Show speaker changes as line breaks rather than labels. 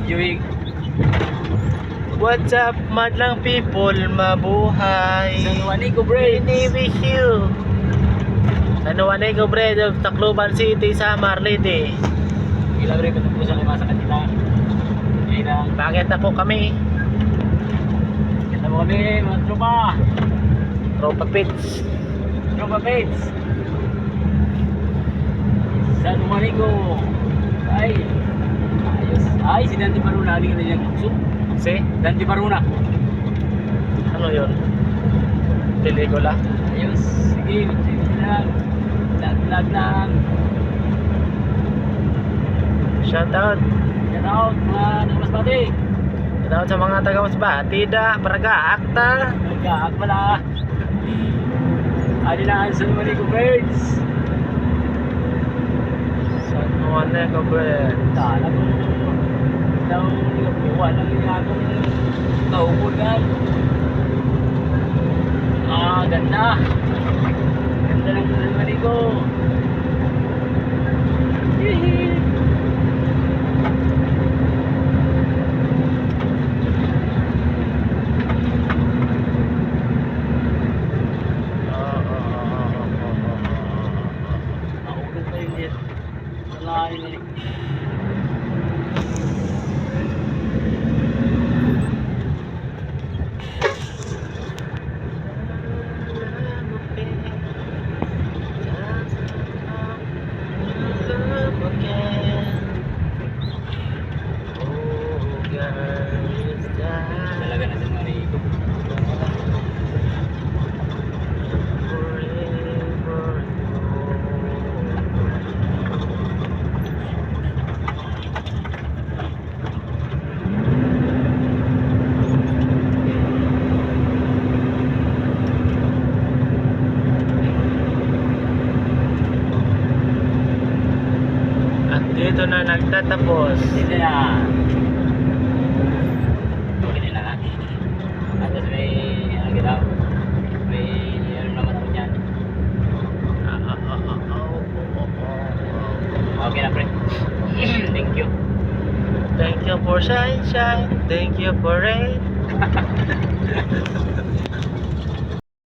enjoying.
What's up, madlang people? Mabuhay.
San Juanico Bridge.
We wish you. San Juanico Bridge of Tacloban City, Samar Leyte.
Ilang rin ko sa lima sa kanila. Ilang.
Bakit na po kami?
Kita mo kami, mga tropa.
Tropa Pits.
Tropa Pets. San Juanico. Ay. Ayos. Ay, si Dante Baruna. Hindi ka na niyang tukso.
Si?
Dante Baruna.
Ano yun? Pelikula?
Ayos. Sige, sige lang. Lag lang.
Shoutout.
Shout out, mga nagmasbati.
Shoutout sa mga taga-Masbate. Da, Braga, Akta.
Nagkaak pala. Adilaan San Juanico Birds.
San Juanico Bridge.
Tala ko. Daw, nagpuwa lang yung akong kaupunan. Ganda. Ganda ng San Juanico. Hihi. Naulog pa yung jet. Wala rin ulit. Talaga na sa Marico.
At dito na nagtatapos.
Dito na. Okay nila nga. At tapos may ano ginaw. May ano naman ako dyan. Okay na pre. Thank you.
Thank you for sunshine. Thank you for rain.